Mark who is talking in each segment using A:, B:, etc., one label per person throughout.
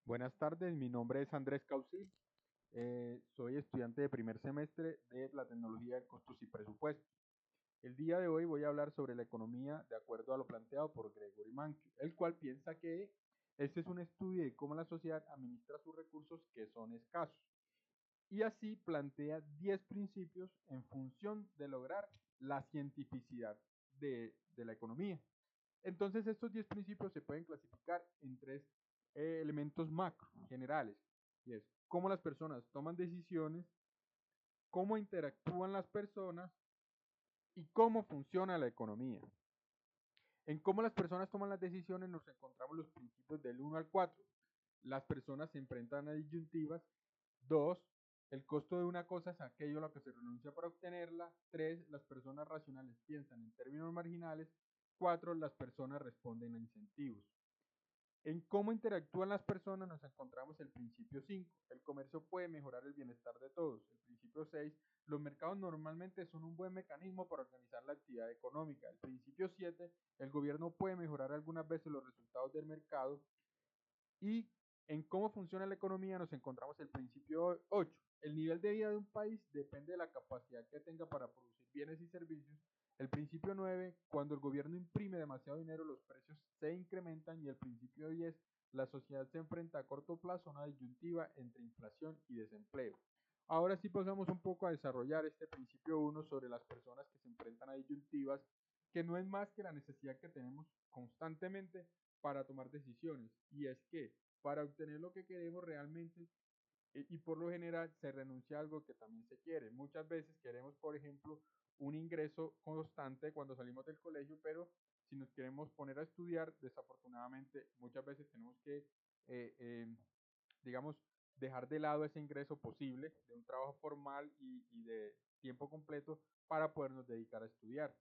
A: Buenas tardes, mi nombre es Andrés Causil, soy estudiante de primer semestre de la tecnología de costos y presupuestos. El día de hoy voy a hablar sobre la economía de acuerdo a lo planteado por Gregory Mankiw, el cual piensa que este es un estudio de cómo la sociedad administra sus recursos que son escasos. Y así plantea 10 principios en función de lograr la cientificidad de la economía. Entonces estos 10 principios se pueden clasificar en tres elementos macro generales, y es cómo las personas toman decisiones, cómo interactúan las personas y cómo funciona la economía. En cómo las personas toman las decisiones nos encontramos los principios del 1 al 4. Las personas se enfrentan a disyuntivas. 2. El costo de una cosa es aquello a lo que se renuncia para obtenerla. 3. Las personas racionales piensan en términos marginales. 4. Las personas responden a incentivos. En cómo interactúan las personas nos encontramos el principio 5. El comercio puede mejorar el bienestar de todos. El principio 6. Los mercados normalmente son un buen mecanismo para organizar la actividad económica. El principio 7. El gobierno puede mejorar algunas veces los resultados del mercado. Y en cómo funciona la economía nos encontramos el principio 8. El nivel de vida de un país depende de la capacidad que tenga para producir bienes y servicios. El principio 9, cuando el gobierno imprime demasiado dinero, los precios se incrementan. Y el principio 10, la sociedad se enfrenta a corto plazo a una disyuntiva entre inflación y desempleo. Ahora sí pasamos un poco a desarrollar este principio 1 sobre las personas que se enfrentan a disyuntivas, que no es más que la necesidad que tenemos constantemente para tomar decisiones. Y es que para obtener lo que queremos realmente y por lo general se renuncia a algo que también se quiere. Muchas veces queremos, por ejemplo, un ingreso constante cuando salimos del colegio, pero si nos queremos poner a estudiar, desafortunadamente muchas veces tenemos que, digamos, dejar de lado ese ingreso posible de un trabajo formal y de tiempo completo para podernos dedicar a estudiar.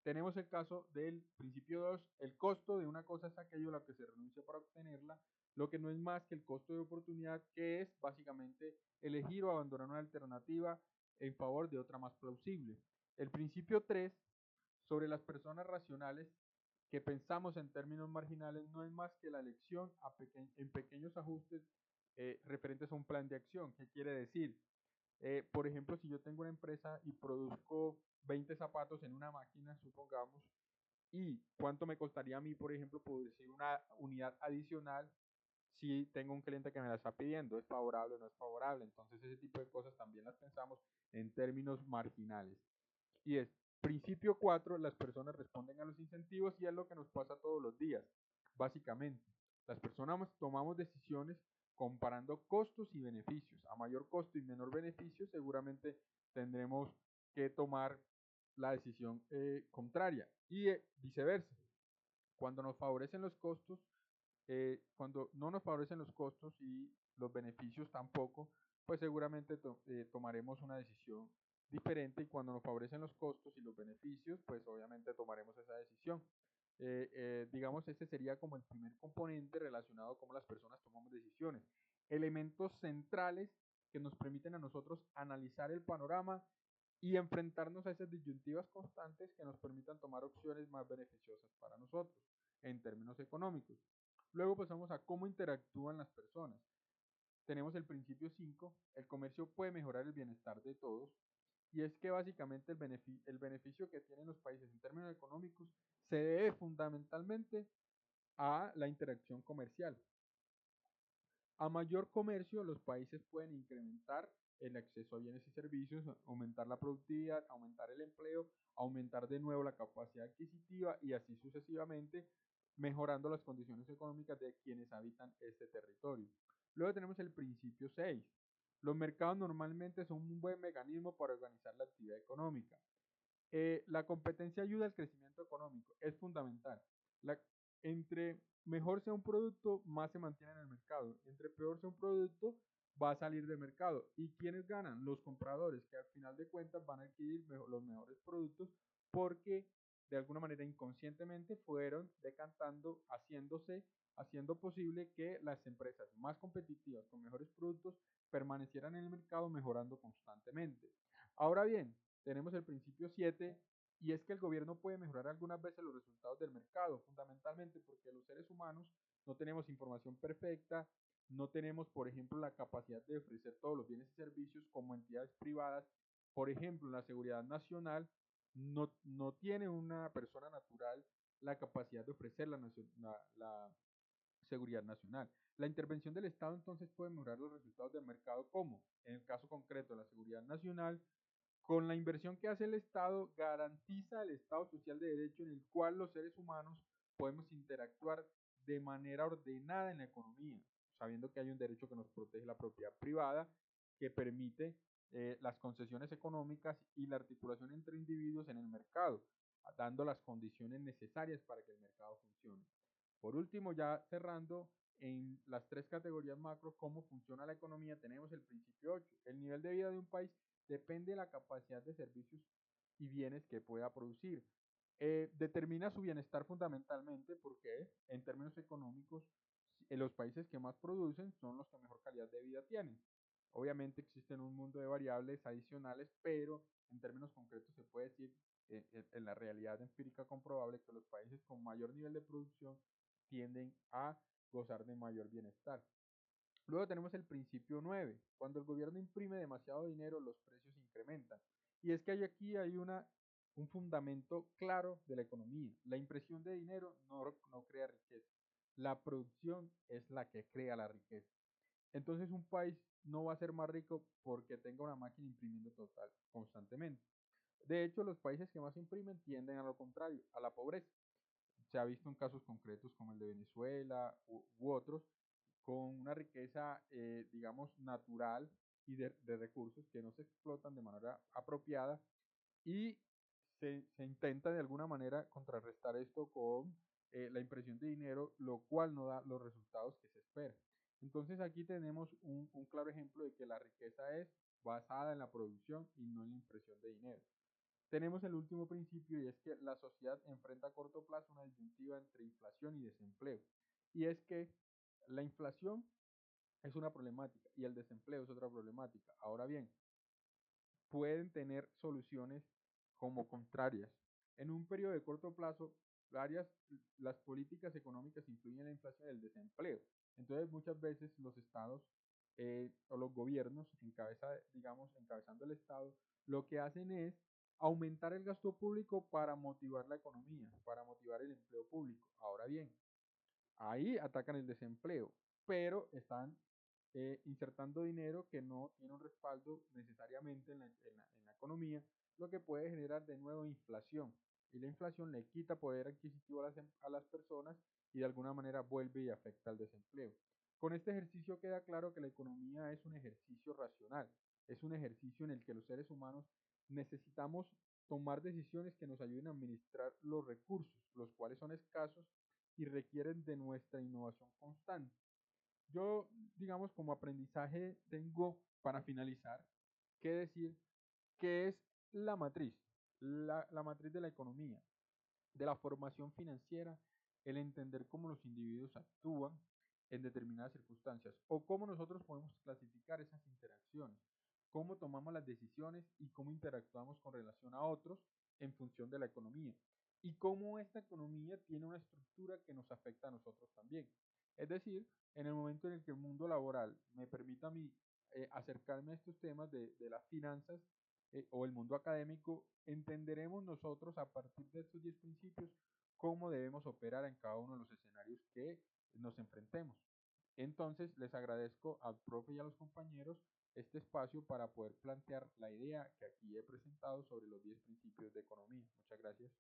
A: Tenemos el caso del principio 2, el costo de una cosa es aquello a lo que se renuncia para obtenerla, lo que no es más que el costo de oportunidad, que es básicamente elegir o abandonar una alternativa en favor de otra más plausible. El principio 3, sobre las personas racionales que pensamos en términos marginales, no es más que la elección en pequeños ajustes referentes a un plan de acción. ¿Qué quiere decir? Por ejemplo, si yo tengo una empresa y produzco 20 zapatos en una máquina, supongamos, y cuánto me costaría a mí, por ejemplo, producir una unidad adicional si tengo un cliente que me la está pidiendo, ¿es favorable o no es favorable? Entonces ese tipo de cosas también las pensamos en términos marginales. Y es, principio 4, las personas responden a los incentivos y es lo que nos pasa todos los días, básicamente. Las personas tomamos decisiones comparando costos y beneficios. A mayor costo y menor beneficio, seguramente tendremos que tomar la decisión contraria. Y viceversa, cuando nos favorecen los costos, cuando no nos favorecen los costos y los beneficios tampoco, pues seguramente tomaremos una decisión diferente, y cuando nos favorecen los costos y los beneficios, pues obviamente tomaremos esa decisión. Digamos, ese sería como el primer componente relacionado a cómo las personas tomamos decisiones. Elementos centrales que nos permiten a nosotros analizar el panorama y enfrentarnos a esas disyuntivas constantes que nos permitan tomar opciones más beneficiosas para nosotros en términos económicos. Luego pasamos a cómo interactúan las personas. Tenemos el principio 5, el comercio puede mejorar el bienestar de todos, y es que básicamente el beneficio que tienen los países en términos económicos se debe fundamentalmente a la interacción comercial. A mayor comercio, los países pueden incrementar el acceso a bienes y servicios, aumentar la productividad, aumentar el empleo, aumentar de nuevo la capacidad adquisitiva y así sucesivamente, mejorando las condiciones económicas de quienes habitan este territorio. Luego tenemos el principio 6. Los mercados normalmente son un buen mecanismo para organizar la actividad económica. La competencia ayuda al crecimiento económico, es fundamental. Entre mejor sea un producto, más se mantiene en el mercado. Entre peor sea un producto, va a salir del mercado. ¿Y quiénes ganan? Los compradores, que al final de cuentas van a adquirir los mejores productos porque de alguna manera inconscientemente fueron decantando, haciendo posible que las empresas más competitivas con mejores productos permanecieran en el mercado mejorando constantemente. Ahora bien, tenemos el principio 7, y es que el gobierno puede mejorar algunas veces los resultados del mercado, fundamentalmente porque los seres humanos no tenemos información perfecta no tenemos, por ejemplo, la capacidad de ofrecer todos los bienes y servicios como entidades privadas. Por ejemplo, la seguridad nacional no tiene una persona natural la capacidad de ofrecer la seguridad nacional. La intervención del Estado entonces puede mejorar los resultados del mercado como, en el caso concreto de la seguridad nacional, con la inversión que hace el Estado, garantiza el Estado social de derecho en el cual los seres humanos podemos interactuar de manera ordenada en la economía, sabiendo que hay un derecho que nos protege la propiedad privada, que permite las concesiones económicas y la articulación entre individuos en el mercado, dando las condiciones necesarias para que el mercado funcione. Por último, ya cerrando, en las tres categorías macro, cómo funciona la economía, tenemos el principio 8. El nivel de vida de un país depende de la capacidad de servicios y bienes que pueda producir. Determina su bienestar fundamentalmente porque en términos económicos los países que más producen son los que mejor calidad de vida tienen. Obviamente existen un mundo de variables adicionales, pero en términos concretos se puede decir en la realidad empírica comprobable que los países con mayor nivel de producción tienden a gozar de mayor bienestar. Luego tenemos el principio 9. Cuando el gobierno imprime demasiado dinero, los precios incrementan. Y es que aquí hay un fundamento claro de la economía. La impresión de dinero no crea riqueza. La producción es la que crea la riqueza. Entonces un país no va a ser más rico porque tenga una máquina imprimiendo constantemente. De hecho, los países que más imprimen tienden a lo contrario, a la pobreza. Se ha visto en casos concretos como el de Venezuela u otros, con una riqueza, digamos, natural y de recursos que no se explotan de manera apropiada y se intenta de alguna manera contrarrestar esto con la impresión de dinero, lo cual no da los resultados que se esperan. Entonces aquí tenemos un claro ejemplo de que la riqueza es basada en la producción y no en la impresión de dinero. Tenemos el último principio y es que la sociedad enfrenta a corto plazo una disyuntiva entre inflación y desempleo. Y es que la inflación es una problemática y el desempleo es otra problemática. Ahora bien, pueden tener soluciones como contrarias. En un periodo de corto plazo, las políticas económicas influyen en la inflación y el desempleo. Entonces, muchas veces los estados o los gobiernos, encabezando el estado, lo que hacen es aumentar el gasto público para motivar la economía, para motivar el empleo público. Ahora bien, ahí atacan el desempleo, pero están insertando dinero que no tiene un respaldo necesariamente en la economía, lo que puede generar de nuevo inflación. Y la inflación le quita poder adquisitivo a las personas y de alguna manera vuelve y afecta al desempleo. Con este ejercicio queda claro que la economía es un ejercicio racional, es un ejercicio en el que los seres humanos necesitamos tomar decisiones que nos ayuden a administrar los recursos, los cuales son escasos y requieren de nuestra innovación constante. Yo, digamos, como aprendizaje tengo para finalizar que decir que es la matriz, la matriz de la economía, de la formación financiera, el entender cómo los individuos actúan en determinadas circunstancias o cómo nosotros podemos clasificar esas interacciones, cómo tomamos las decisiones y cómo interactuamos con relación a otros en función de la economía y cómo esta economía tiene una estructura que nos afecta a nosotros también. Es decir, en el momento en el que el mundo laboral me permita a mí acercarme a estos temas de las finanzas o el mundo académico, entenderemos nosotros a partir de estos 10 principios cómo debemos operar en cada uno de los escenarios que nos enfrentemos. Entonces, les agradezco al profe y a los compañeros este espacio para poder plantear la idea que aquí he presentado sobre los 10 principios de economía. Muchas gracias.